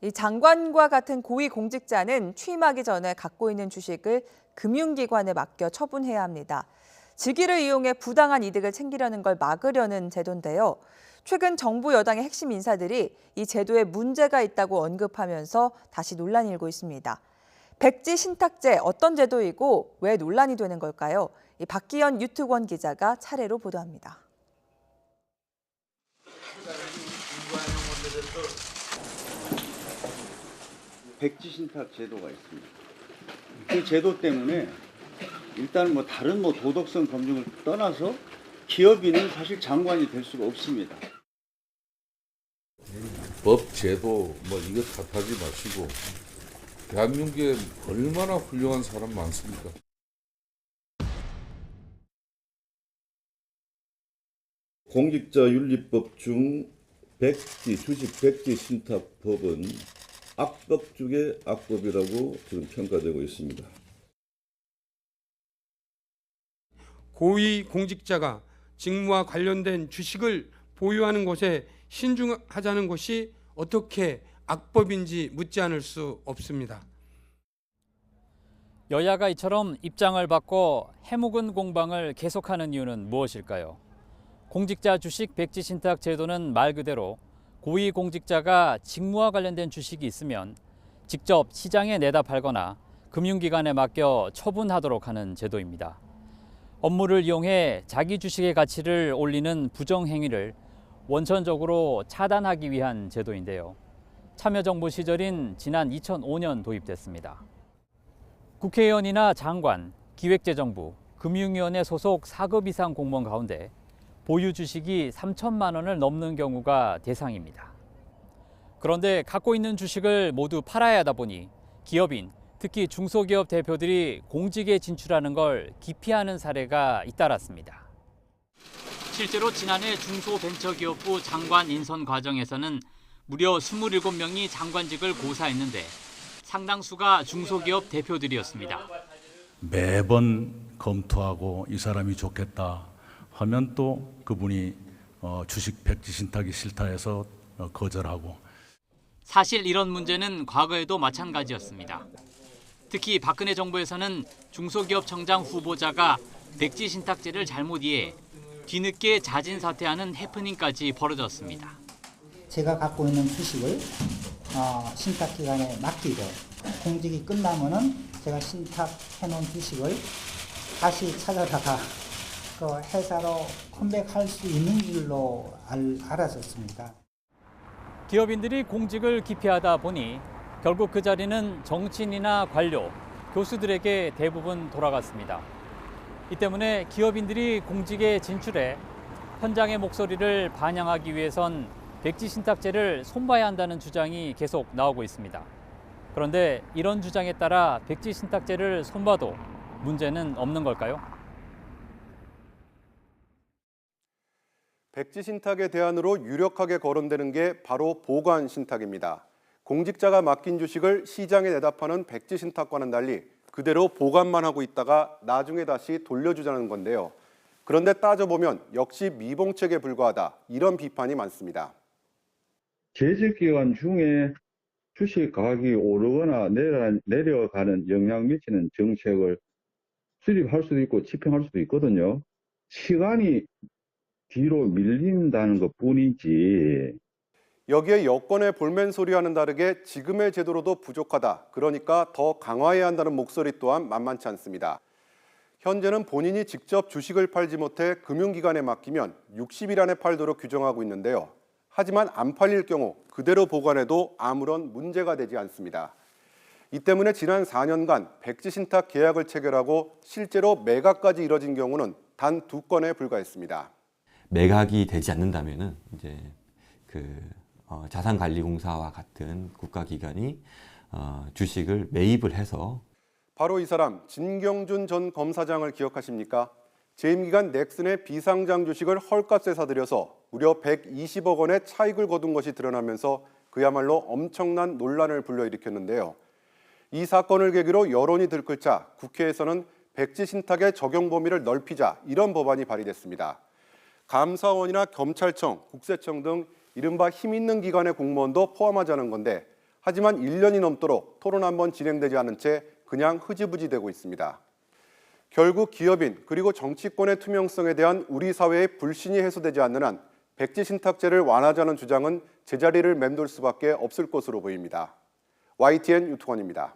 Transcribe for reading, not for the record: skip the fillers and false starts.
이 장관과 같은 고위공직자는 취임하기 전에 갖고 있는 주식을 금융기관에 맡겨 처분해야 합니다. 직위를 이용해 부당한 이득을 챙기려는 걸 막으려는 제도인데요. 최근 정부 여당의 핵심 인사들이 이 제도에 문제가 있다고 언급하면서 다시 논란이 일고 있습니다. 백지 신탁제 어떤 제도이고 왜 논란이 되는 걸까요? 이 박기현 유튜권 기자가 차례로 보도합니다. 백지 신탁 제도가 있습니다. 그 제도 때문에 일단 다른 도덕성 검증을 떠나서 기업인은 사실 장관이 될 수가 없습니다. 법, 제도 이거 탓하지 마시고 대한민국에 얼마나 훌륭한 사람 많습니까? 공직자윤리법 중 주식 백지 신탁법은 악법 중의 악법이라고 지금 평가되고 있습니다. 고위 공직자가 직무와 관련된 주식을 보유하는 것에 신중하자는 것이 어떻게 악법인지 묻지 않을 수 없습니다. 여야가 이처럼 입장을 바꿔 해묵은 공방을 계속하는 이유는 무엇일까요? 공직자 주식 백지 신탁 제도는 말 그대로 고위 공직자가 직무와 관련된 주식이 있으면 직접 시장에 내다 팔거나 금융기관에 맡겨 처분하도록 하는 제도입니다. 업무를 이용해 자기 주식의 가치를 올리는 부정행위를 원천적으로 차단하기 위한 제도인데요. 참여정부 시절인 지난 2005년 도입됐습니다. 국회의원이나 장관, 기획재정부, 금융위원회 소속 4급 이상 공무원 가운데 보유 주식이 3천만 원을 넘는 경우가 대상입니다. 그런데 갖고 있는 주식을 모두 팔아야 하다 보니 기업인, 특히 중소기업 대표들이 공직에 진출하는 걸 기피하는 사례가 잇따랐습니다. 실제로 지난해 중소벤처기업부 장관 인선 과정에서는 무려 27명이 장관직을 고사했는데 상당수가 중소기업 대표들이었습니다. 매번 검토하고 이 사람이 좋겠다 하면 또 그분이 주식 백지 신탁이 싫다 해서 거절하고. 사실 이런 문제는 과거에도 마찬가지였습니다. 특히 박근혜 정부에서는 중소기업청장 후보자가 백지 신탁제를 잘못 이해, 뒤늦게 자진 사퇴하는 해프닝까지 벌어졌습니다. 제가 갖고 있는 주식을 신탁기관에 맡기고 공직이 끝나면은 제가 신탁해놓은 주식을 다시 찾아다가 그 회사로 컴백할 수 있는 줄로 알았었습니다. 기업인들이 공직을 기피하다 보니 결국 그 자리는 정치인이나 관료, 교수들에게 대부분 돌아갔습니다. 이 때문에 기업인들이 공직에 진출해 현장의 목소리를 반영하기 위해선 백지 신탁제를 손봐야 한다는 주장이 계속 나오고 있습니다. 그런데 이런 주장에 따라 백지 신탁제를 손봐도 문제는 없는 걸까요? 백지 신탁의 대안으로 유력하게 거론되는 게 바로 보관 신탁입니다. 공직자가 맡긴 주식을 시장에 내다 파는 백지 신탁과는 달리 그대로 보관만 하고 있다가 나중에 다시 돌려주자는 건데요. 그런데 따져보면 역시 미봉책에 불과하다, 이런 비판이 많습니다. 재직기간 중에 주식 가격이 오르거나 내려가는 영향 미치는 정책을 수립할 수도 있고 집행할 수도 있거든요. 시간이 뒤로 밀린다는 것뿐이지. 여기에 여권의 볼멘소리와는 다르게 지금의 제도로도 부족하다, 그러니까 더 강화해야 한다는 목소리 또한 만만치 않습니다. 현재는 본인이 직접 주식을 팔지 못해 금융기관에 맡기면 60일 안에 팔도록 규정하고 있는데요. 하지만 안 팔릴 경우 그대로 보관해도 아무런 문제가 되지 않습니다. 이 때문에 지난 4년간 백지 신탁 계약을 체결하고 실제로 매각까지 이뤄진 경우는 단 2건에 불과했습니다. 매각이 되지 않는다면은 이제 자산관리공사와 같은 국가기관이 주식을 매입을 해서. 바로 이 사람, 진경준 전 검사장을 기억하십니까? 재임 기간 넥슨의 비상장 주식을 헐값에 사들여서 무려 120억 원의 차익을 거둔 것이 드러나면서 그야말로 엄청난 논란을 불러일으켰는데요. 이 사건을 계기로 여론이 들끓자 국회에서는 백지 신탁의 적용 범위를 넓히자, 이런 법안이 발의됐습니다. 감사원이나 검찰청, 국세청 등 이른바 힘 있는 기관의 공무원도 포함하자는 건데 하지만 1년이 넘도록 토론 한 번 진행되지 않은 채 그냥 흐지부지 되고 있습니다. 결국 기업인 그리고 정치권의 투명성에 대한 우리 사회의 불신이 해소되지 않는 한 백지 신탁제를 완화하자는 주장은 제자리를 맴돌 수밖에 없을 것으로 보입니다. YTN 유통원입니다.